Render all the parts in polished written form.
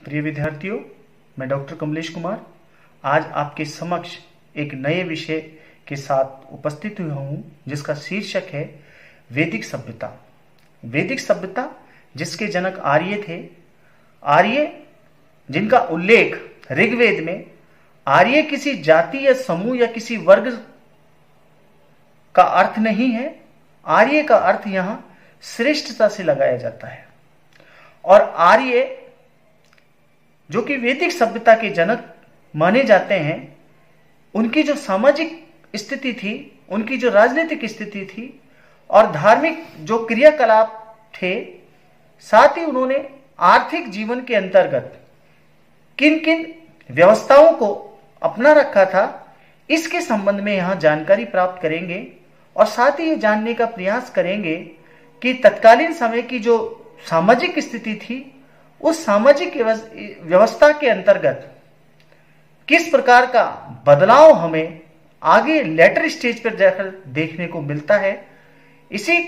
प्रिय विद्यार्थियों, मैं डॉक्टर कमलेश कुमार आज आपके समक्ष एक नए विषय के साथ उपस्थित हुआ हूँ, जिसका शीर्षक है वैदिक सभ्यता। वैदिक सभ्यता जिसके जनक आर्य थे। आर्य जिनका उल्लेख ऋग्वेद में आर्य किसी जाति या समूह या किसी वर्ग का अर्थ नहीं है। आर्य का अर्थ यहां श्रेष्ठता से लगाया जाता है। और आर्य जो कि वैदिक सभ्यता के जनक माने जाते हैं, उनकी जो सामाजिक स्थिति थी, उनकी जो राजनीतिक स्थिति थी और धार्मिक जो क्रियाकलाप थे, साथ ही उन्होंने आर्थिक जीवन के अंतर्गत किन किन व्यवस्थाओं को अपना रखा था, इसके संबंध में यहां जानकारी प्राप्त करेंगे और साथ ही ये जानने का प्रयास करेंगे कि तत्कालीन समय की जो सामाजिक स्थिति थी, उस सामाजिक व्यवस्था के अंतर्गत किस प्रकार का बदलाव हमें आगे लेटर स्टेज पर जाकर देखने को मिलता है। इसी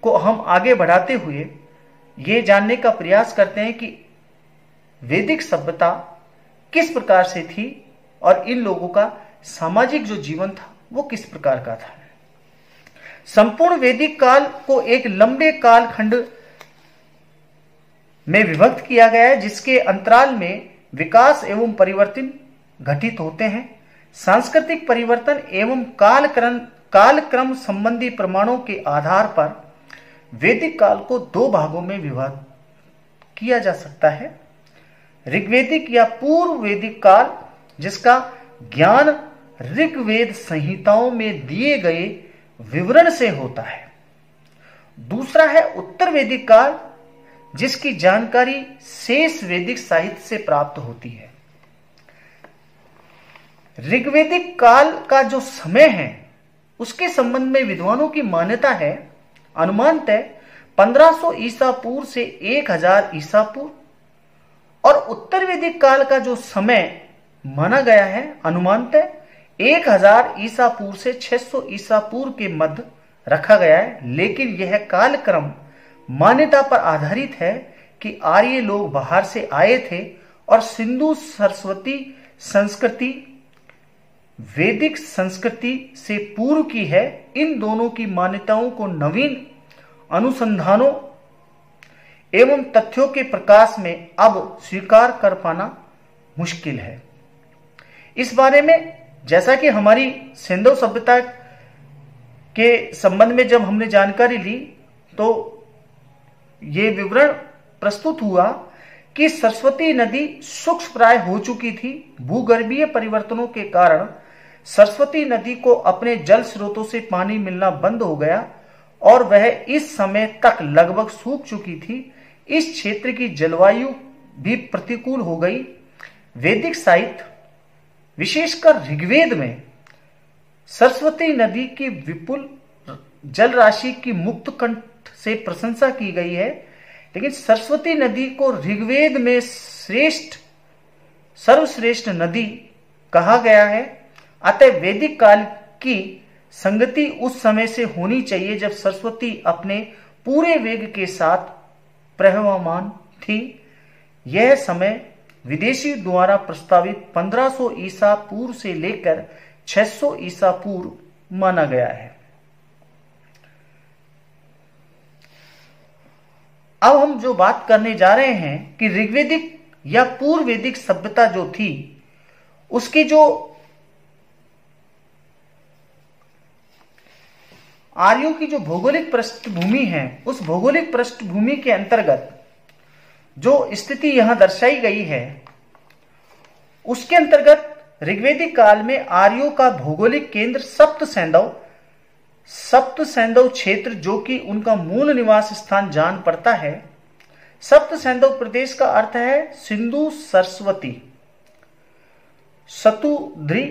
को हम आगे बढ़ाते हुए ये जानने का प्रयास करते हैं कि वैदिक सभ्यता किस प्रकार से थी और इन लोगों का सामाजिक जो जीवन था वो किस प्रकार का था। संपूर्ण वैदिक काल को एक लंबे कालखंड में विभक्त किया गया है, जिसके अंतराल में विकास एवं परिवर्तन घटित होते हैं। सांस्कृतिक परिवर्तन एवं कालक्रम संबंधी प्रमाणों के आधार पर वैदिक काल को दो भागों में विभाजित किया जा सकता है। ऋग्वैदिक या पूर्व वैदिक काल, जिसका ज्ञान ऋग्वेद संहिताओं में दिए गए विवरण से होता है। दूसरा है उत्तर वैदिक काल, जिसकी जानकारी शेष वैदिक साहित्य से प्राप्त होती है। ऋग्वैदिक काल का जो समय है, उसके संबंध में विद्वानों की मान्यता है, अनुमानतः 1500 ईसा पूर्व से 1000 ईसा पूर्व। और उत्तर वैदिक काल का जो समय माना गया है, अनुमानतः 1000 ईसा पूर्व से 600 ईसा पूर्व के मध्य रखा गया है। लेकिन यह कालक्रम मान्यता पर आधारित है कि आर्य लोग बाहर से आए थे और सिंधु सरस्वती संस्कृति वैदिक संस्कृति से पूर्व की है। इन दोनों की मान्यताओं को नवीन अनुसंधानों एवं तथ्यों के प्रकाश में अब स्वीकार कर पाना मुश्किल है। इस बारे में जैसा कि हमारी सिंधु सभ्यता के संबंध में जब हमने जानकारी ली, तो ये विवरण प्रस्तुत हुआ कि सरस्वती नदी सूक्ष्मप्राय हो चुकी थी। भूगर्भीय परिवर्तनों के कारण सरस्वती नदी को अपने जल स्रोतों से पानी मिलना बंद हो गया और वह इस समय तक लगभग सूख चुकी थी। इस क्षेत्र की जलवायु भी प्रतिकूल हो गई। वैदिक साहित्य, विशेषकर ऋग्वेद में सरस्वती नदी की विपुल जल राशि की मुक्त कंठ से प्रशंसा की गई है, लेकिन सरस्वती नदी को ऋग्वेद में सर्वश्रेष्ठ नदी कहा गया है। अतः वैदिक काल की संगति उस समय से होनी चाहिए जब सरस्वती अपने पूरे वेग के साथ प्रवहमान थी। यह समय विदेशी द्वारा प्रस्तावित 1500 ईसा पूर्व से लेकर 600 ईसा पूर्व माना गया है। अब हम जो बात करने जा रहे हैं कि ऋग्वैदिक या पूर्व वैदिक सभ्यता जो थी, उसकी जो आर्यों की जो भौगोलिक पृष्ठभूमि है, उस भौगोलिक पृष्ठभूमि के अंतर्गत जो स्थिति यहां दर्शाई गई है, उसके अंतर्गत ऋग्वैदिक काल में आर्यों का भौगोलिक केंद्र सप्त सैंधव क्षेत्र, जो कि उनका मूल निवास स्थान जान पड़ता है। सप्त सैंधव प्रदेश का अर्थ है सिंधु सरस्वती, सतुद्री,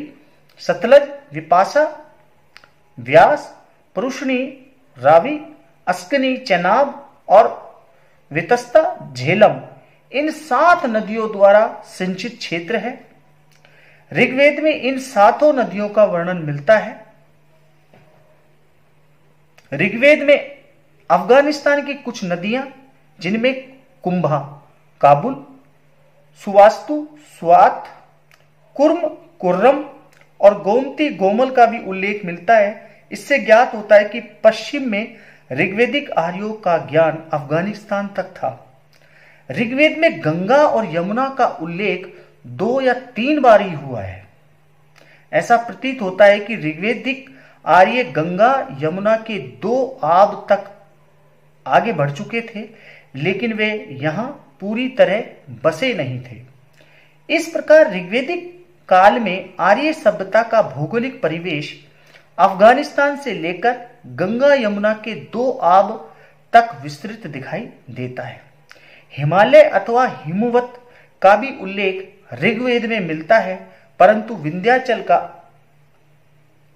सतलज, विपाशा, व्यास, पुरुषनी, रावी, अस्कनी, चेनाब और वितस्ता, झेलम, इन 7 नदियों द्वारा सिंचित क्षेत्र है। ऋग्वेद में इन 7 नदियों का वर्णन मिलता है। ऋग्वेद में अफगानिस्तान की कुछ नदियां, जिनमें कुंभा, काबुल, सुवास्तु, स्वात, कुर्म, कुर्रम और गोमती, गोमल का भी उल्लेख मिलता है। इससे ज्ञात होता है कि पश्चिम में ऋग्वेदिक आर्यों का ज्ञान अफगानिस्तान तक था। ऋग्वेद में गंगा और यमुना का उल्लेख 2 या 3 बार ही हुआ है। ऐसा प्रतीत होता है कि ऋग्वेदिक आर्य गंगा यमुना के 2 आब तक आगे बढ़ चुके थे, लेकिन वे यहां पूरी तरह बसे नहीं थे। इस प्रकार ऋग्वेदिक काल में आर्य सभ्यता का भौगोलिक परिवेश अफगानिस्तान से लेकर गंगा यमुना के 2 आब तक विस्तृत दिखाई देता है। हिमालय अथवा हिमवत का भी उल्लेख ऋग्वेद में मिलता है, परंतु विंध्याचल का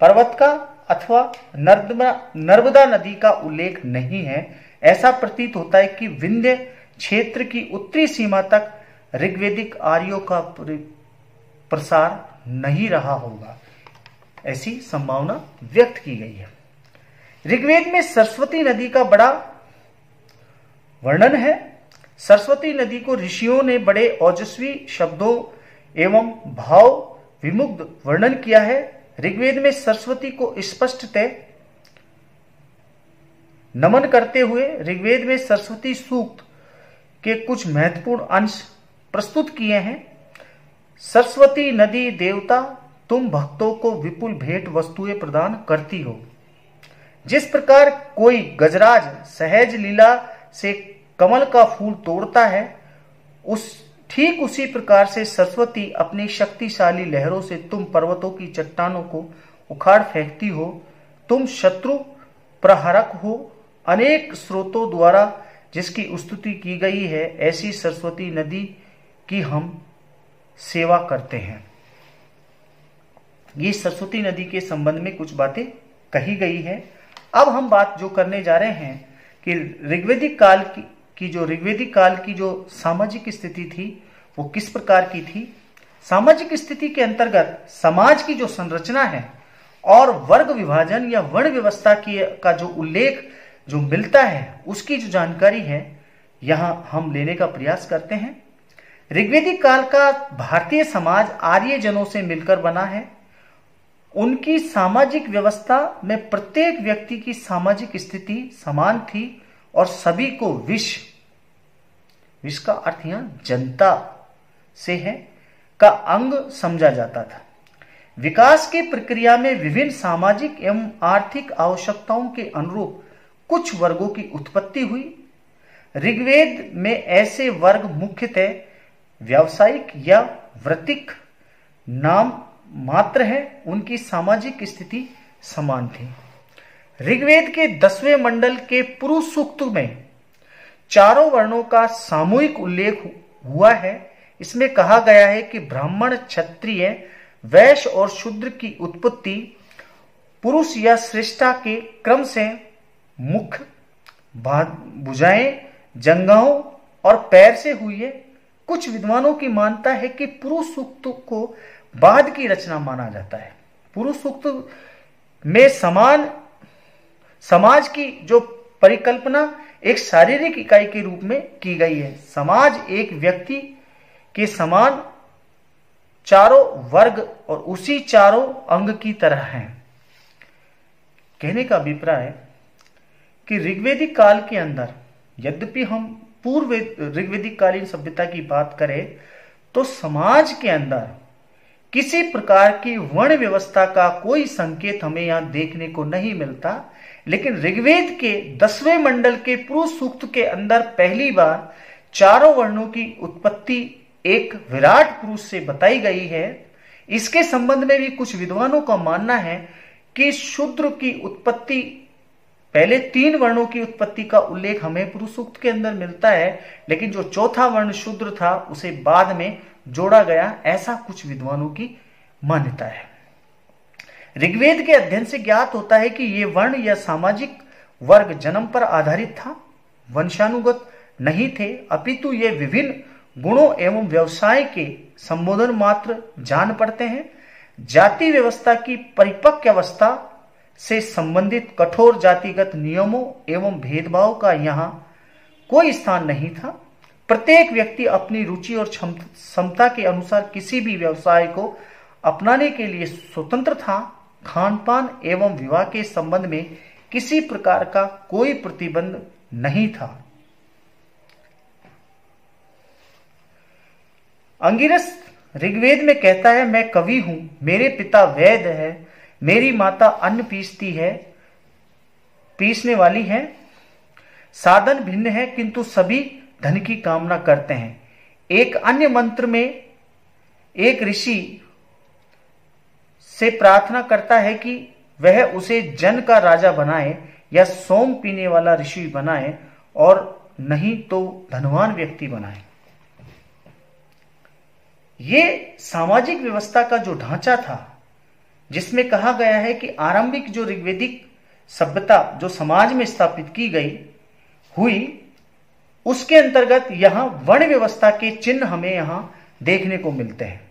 पर्वत का अथवा नर्मदा नदी का उल्लेख नहीं है। ऐसा प्रतीत होता है कि विंध्य क्षेत्र की उत्तरी सीमा तक ऋग्वेदिक आर्यों का प्रसार नहीं रहा होगा, ऐसी संभावना व्यक्त की गई है। ऋग्वेद में सरस्वती नदी का बड़ा वर्णन है। सरस्वती नदी को ऋषियों ने बड़े ओजस्वी शब्दों एवं भाव विमुग्ध वर्णन किया है। ऋग्वेद में सरस्वती को स्पष्टतः नमन करते हुए ऋग्वेद में सरस्वती सूक्त के कुछ महत्वपूर्ण अंश प्रस्तुत किए हैं। सरस्वती नदी देवता, तुम भक्तों को विपुल भेंट वस्तुएं प्रदान करती हो। जिस प्रकार कोई गजराज सहज लीला से कमल का फूल तोड़ता है, ठीक उसी प्रकार से सरस्वती अपनी शक्तिशाली लहरों से तुम पर्वतों की चट्टानों को उखाड़ फेंकती हो। तुम शत्रु प्रहारक हो। अनेक स्रोतों द्वारा जिसकी स्तुति की गई है, ऐसी सरस्वती नदी की हम सेवा करते हैं। ये सरस्वती नदी के संबंध में कुछ बातें कही गई है। अब हम बात जो करने जा रहे हैं कि ऋग्वेदिक काल की जो सामाजिक स्थिति थी वो किस प्रकार की थी। सामाजिक स्थिति के अंतर्गत समाज की जो संरचना है और वर्ग विभाजन या वर्ण व्यवस्था का जो उल्लेख जो मिलता है, उसकी जो जानकारी है यहां हम लेने का प्रयास करते हैं। ऋग्वेदिक काल का भारतीय समाज आर्य जनों से मिलकर बना है। उनकी सामाजिक व्यवस्था में प्रत्येक व्यक्ति की सामाजिक स्थिति समान थी और सभी को विश्व का अर्थ यहां जनता से है का अंग समझा जाता था। विकास की प्रक्रिया में विभिन्न सामाजिक एवं आर्थिक आवश्यकताओं के अनुरूप कुछ वर्गों की उत्पत्ति हुई। ऋग्वेद में ऐसे वर्ग मुख्यतः व्यावसायिक या वृत्तिक नाम मात्र है। उनकी सामाजिक स्थिति समान थी। ऋग्वेद के 10वें मंडल के पुरुष सूक्त में चारों वर्णों का सामूहिक उल्लेख हुआ है। इसमें कहा गया है कि ब्राह्मण, क्षत्रिय, वैश्य और शूद्र की उत्पत्ति पुरुष या श्रेष्ठा के क्रम से मुख, भुजाएं, जंघाओं और पैर से हुई है। कुछ विद्वानों की मानता है कि पुरुष सूक्त को बाद की रचना माना जाता है। पुरुष सूक्त में समाज की जो परिकल्पना एक शारीरिक इकाई के रूप में की गई है। समाज एक व्यक्ति के समान चारों वर्ग और उसी चारों अंग की तरह है। कहने का अभिप्राय है कि ऋग्वेदिक काल के अंदर, यद्यपि हम पूर्व ऋग्वेदिक कालीन सभ्यता की बात करें तो समाज के अंदर किसी प्रकार की वर्ण व्यवस्था का कोई संकेत हमें यहां देखने को नहीं मिलता। लेकिन ऋग्वेद के 10वें मंडल के पुरुष सूक्त के अंदर पहली बार चारों वर्णों की उत्पत्ति एक विराट पुरुष से बताई गई है। इसके संबंध में भी कुछ विद्वानों का मानना है कि शूद्र की उत्पत्ति, पहले 3 वर्णों की उत्पत्ति का उल्लेख हमें पुरुष सूक्त के अंदर मिलता है, लेकिन जो चौथा वर्ण शूद्र था उसे बाद में जोड़ा गया, ऐसा कुछ विद्वानों की मान्यता है। ऋग्वेद के अध्ययन से ज्ञात होता है कि ये वर्ण या सामाजिक वर्ग जन्म पर आधारित था, वंशानुगत नहीं थे, अपितु ये विभिन्न गुणों एवं व्यवसाय के संबोधन मात्र जान पड़ते हैं। जाति व्यवस्था की परिपक्व अवस्था से संबंधित कठोर जातिगत नियमों एवं भेदभाव का यहाँ कोई स्थान नहीं था। प्रत्येक व्यक्ति अपनी रुचि और क्षमता के अनुसार किसी भी व्यवसाय को अपनाने के लिए स्वतंत्र था। खान पान एवं विवाह के संबंध में किसी प्रकार का कोई प्रतिबंध नहीं था। अंगिरस ऋग्वेद में कहता है, मैं कवि हूं, मेरे पिता वैद्य है, मेरी माता अन्न पीसने वाली है। साधन भिन्न है किंतु सभी धन की कामना करते हैं। एक अन्य मंत्र में एक ऋषि से प्रार्थना करता है कि वह उसे जन का राजा बनाए या सोम पीने वाला ऋषि बनाए और नहीं तो धनवान व्यक्ति बनाए। ये सामाजिक व्यवस्था का जो ढांचा था, जिसमें कहा गया है कि आरंभिक जो ऋग्वेदिक सभ्यता जो समाज में स्थापित की गई हुई, उसके अंतर्गत यहां वर्ण व्यवस्था के चिन्ह हमें यहां देखने को मिलते हैं।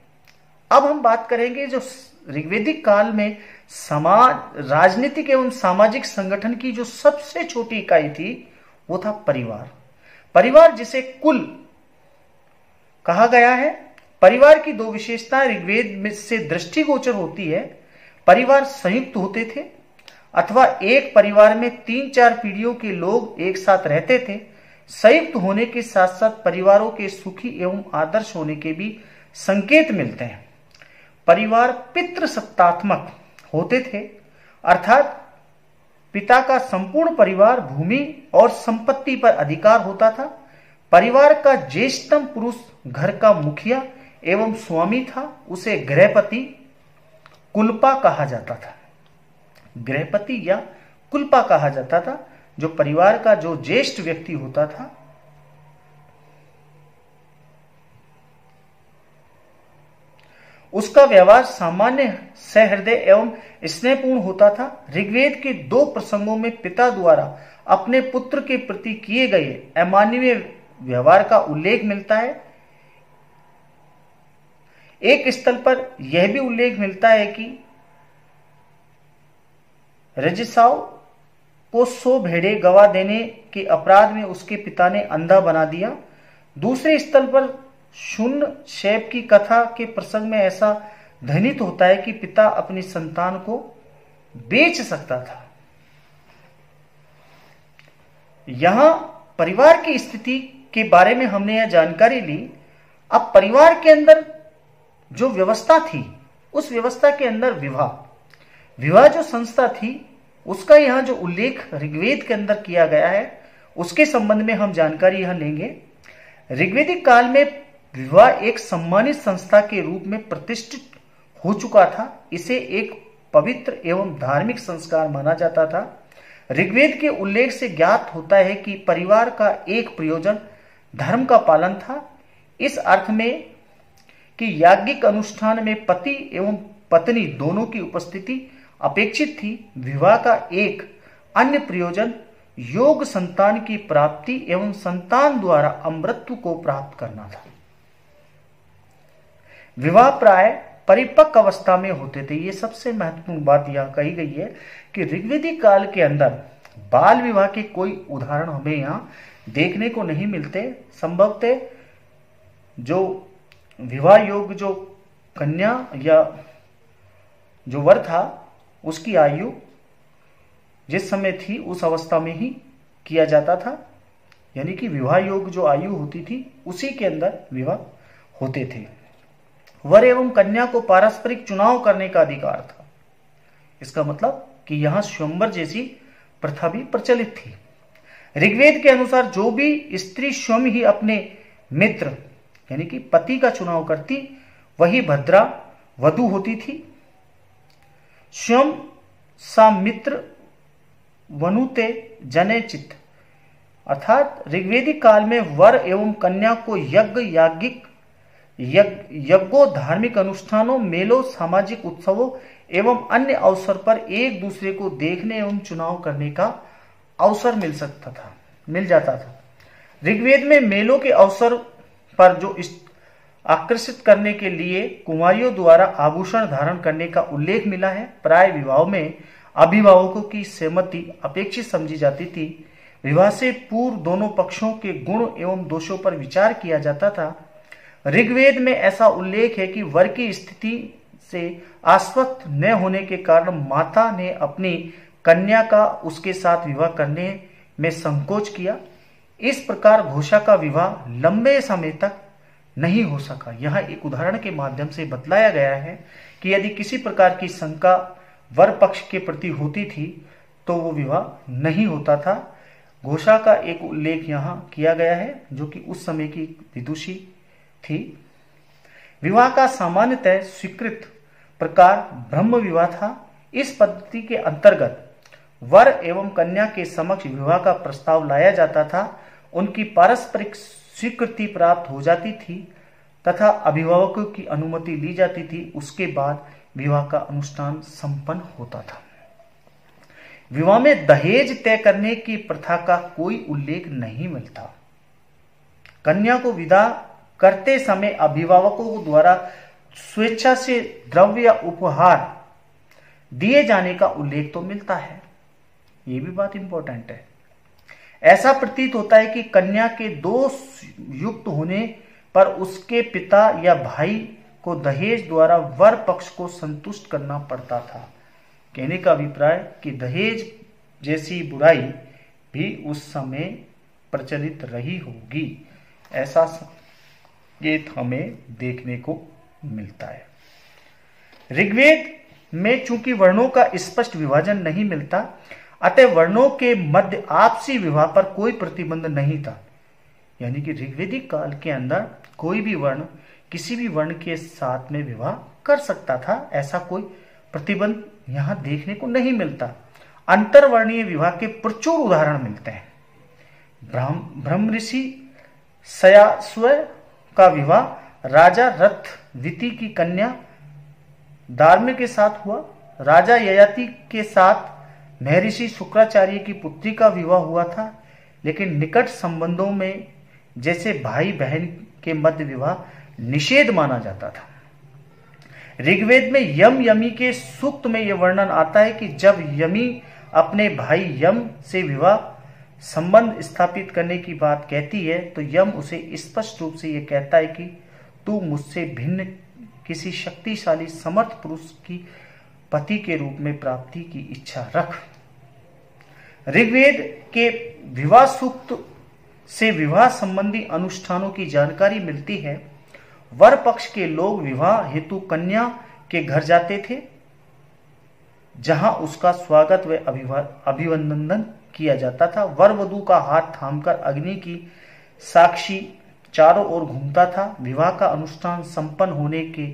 अब हम बात करेंगे जो ऋग्वेदिक काल में समाज, राजनीतिक एवं सामाजिक संगठन की जो सबसे छोटी इकाई थी वो था परिवार। परिवार जिसे कुल कहा गया है। परिवार की दो विशेषताएं ऋग्वेद में से दृष्टिगोचर होती है। परिवार संयुक्त होते थे अथवा एक परिवार में 3-4 पीढ़ियों के लोग एक साथ रहते थे। संयुक्त होने के साथ साथ परिवारों के सुखी एवं आदर्श होने के भी संकेत मिलते हैं। परिवार पितृसत्तात्मक होते थे, अर्थात पिता का संपूर्ण परिवार भूमि और संपत्ति पर अधिकार होता था। परिवार का ज्येष्ठतम पुरुष घर का मुखिया एवं स्वामी था। उसे गृहपति कुलपा कहा जाता था। गृहपति या कुलपा कहा जाता था, जो परिवार का जो ज्येष्ठ व्यक्ति होता था। उसका व्यवहार सामान्य, सहृदय एवं स्नेहपूर्ण होता था। ऋग्वेद के 2 प्रसंगों में पिता द्वारा अपने पुत्र के प्रति किए गए अमानवीय व्यवहार का उल्लेख मिलता है। एक स्थल पर यह भी उल्लेख मिलता है कि रजसाव को 100 भेड़े गवा देने के अपराध में उसके पिता ने अंधा बना दिया। दूसरे स्थल पर शून्य शैब की कथा के प्रसंग में ऐसा ध्वनित होता है कि पिता अपनी संतान को बेच सकता था। यहां परिवार की स्थिति के बारे में हमने यह जानकारी ली। अब परिवार के अंदर जो व्यवस्था थी, उस व्यवस्था के अंदर विवाह जो संस्था थी, उसका यहां जो उल्लेख ऋग्वेद के अंदर किया गया है, उसके संबंध में हम जानकारी यहां लेंगे। ऋग्वेदिक काल में विवाह एक सम्मानित संस्था के रूप में प्रतिष्ठित हो चुका था। इसे एक पवित्र एवं धार्मिक संस्कार माना जाता था। ऋग्वेद के उल्लेख से ज्ञात होता है कि परिवार का एक प्रयोजन धर्म का पालन था, इस अर्थ में कि याज्ञिक अनुष्ठान में पति एवं पत्नी दोनों की उपस्थिति अपेक्षित थी। विवाह का एक अन्य प्रयोजन योग संतान की प्राप्ति एवं संतान द्वारा अमृतत्व को प्राप्त करना था। विवाह प्राय परिपक्व अवस्था में होते थे। ये सबसे महत्वपूर्ण बात यहां कही गई है कि ऋग्वेदिक काल के अंदर बाल विवाह के कोई उदाहरण हमें यहां देखने को नहीं मिलते। संभवतः जो विवाह योग्य जो कन्या या जो वर था, उसकी आयु जिस समय थी उस अवस्था में ही किया जाता था, यानी कि विवाह योग्य जो आयु होती थी उसी के अंदर विवाह होते थे। वर एवं कन्या को पारस्परिक चुनाव करने का अधिकार था। इसका मतलब कि यहां स्वयंवर जैसी प्रथा भी प्रचलित थी। ऋग्वेद के अनुसार जो भी स्त्री स्वयं ही अपने मित्र यानी कि पति का चुनाव करती, वही भद्रा वधू होती थी। स्वयं सा मित्र वनुते जने चित्त, अर्थात ऋग्वेदिक काल में वर एवं कन्या को यज्ञों, धार्मिक अनुष्ठानों, मेलों, सामाजिक उत्सवों एवं अन्य अवसर पर एक दूसरे को देखने एवं चुनाव करने का अवसर मिल जाता था। ऋग्वेद में मेलों के अवसर पर जो आकर्षित करने के लिए कुमारियों द्वारा आभूषण धारण करने का उल्लेख मिला है। प्राय विवाहों में अभिभावकों की सहमति अपेक्षित समझी जाती थी। विवाह से पूर्व दोनों पक्षों के गुण एवं दोषों पर विचार किया जाता था। ऋग्वेद में ऐसा उल्लेख है कि वर की स्थिति से आश्वस्त न होने के कारण माता ने अपनी कन्या का उसके साथ विवाह करने में संकोच किया। इस प्रकार घोषा का विवाह लंबे समय तक नहीं हो सका। यह एक उदाहरण के माध्यम से बतलाया गया है कि यदि किसी प्रकार की शंका वर पक्ष के प्रति होती थी तो वो विवाह नहीं होता था। घोषा का एक उल्लेख यहाँ किया गया है जो कि उस समय की विदुषी थी। विवाह का सामान्यतः स्वीकृत प्रकार ब्रह्म विवाह था। इस पद्धति के अंतर्गत वर एवं कन्या के समक्ष विवाह का प्रस्ताव लाया जाता था, उनकी पारस्परिक स्वीकृति प्राप्त हो जाती थी तथा अभिभावकों की अनुमति ली जाती थी। उसके बाद विवाह का अनुष्ठान संपन्न होता था। विवाह में दहेज तय करने की प्रथा का कोई उल्लेख नहीं मिलता। कन्या को विदा करते समय अभिभावकों द्वारा स्वेच्छा से द्रव्य या उपहार दिए जाने का उल्लेख तो मिलता है। यह भी बात इंपॉर्टेंट है। ऐसा प्रतीत होता है कि कन्या के दोष युक्त होने पर उसके पिता या भाई को दहेज द्वारा वर पक्ष को संतुष्ट करना पड़ता था। कहने का अभिप्राय कि दहेज जैसी बुराई भी उस समय प्रचलित रही होगी, ऐसा संकेत हमें देखने को मिलता है। ऋग्वेद में चूंकि वर्णों का स्पष्ट विभाजन नहीं मिलता, अतः वर्णों के मध्य आपसी विवाह पर कोई प्रतिबंध नहीं था। यानी कि ऋग्वेदिक काल के अंदर कोई भी वर्ण किसी भी वर्ण के साथ में विवाह कर सकता था। ऐसा कोई प्रतिबंध यहां देखने को नहीं मिलता। अंतरवर्णीय विवाह के प्रचुर उदाहरण मिलते हैं। ब्रह्म ऋषि सयास्व का विवाह राजा रथविति की कन्या दार्म्य के साथ हुआ। राजा ययाति के साथ महर्षि शुक्राचार्य की पुत्री का विवाह हुआ था। लेकिन निकट संबंधों में जैसे भाई बहन के मध्य विवाह निषेध माना जाता था। ऋग्वेद में यम यमी के सूक्त में यह वर्णन आता है कि जब यमी अपने भाई यम से विवाह संबंध स्थापित करने की बात कहती है तो यम उसे स्पष्ट रूप से यह कहता है कि तू मुझसे भिन्न किसी शक्तिशाली समर्थ पुरुष की पति के रूप में प्राप्ति की इच्छा रख। ऋग्वेद के विवाह सूक्त से विवाह संबंधी अनुष्ठानों की जानकारी मिलती है। वर पक्ष के लोग विवाह हेतु कन्या के घर जाते थे, जहां उसका स्वागत व अभिनंदन किया जाता था। वर वधू का हाथ थामकर अग्नि की साक्षी चारों ओर घूमता था। विवाह का अनुष्ठान संपन्न होने के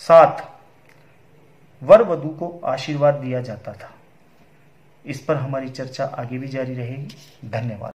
साथ वर वधू को आशीर्वाद दिया जाता था। इस पर हमारी चर्चा आगे भी जारी रहेगी। धन्यवाद।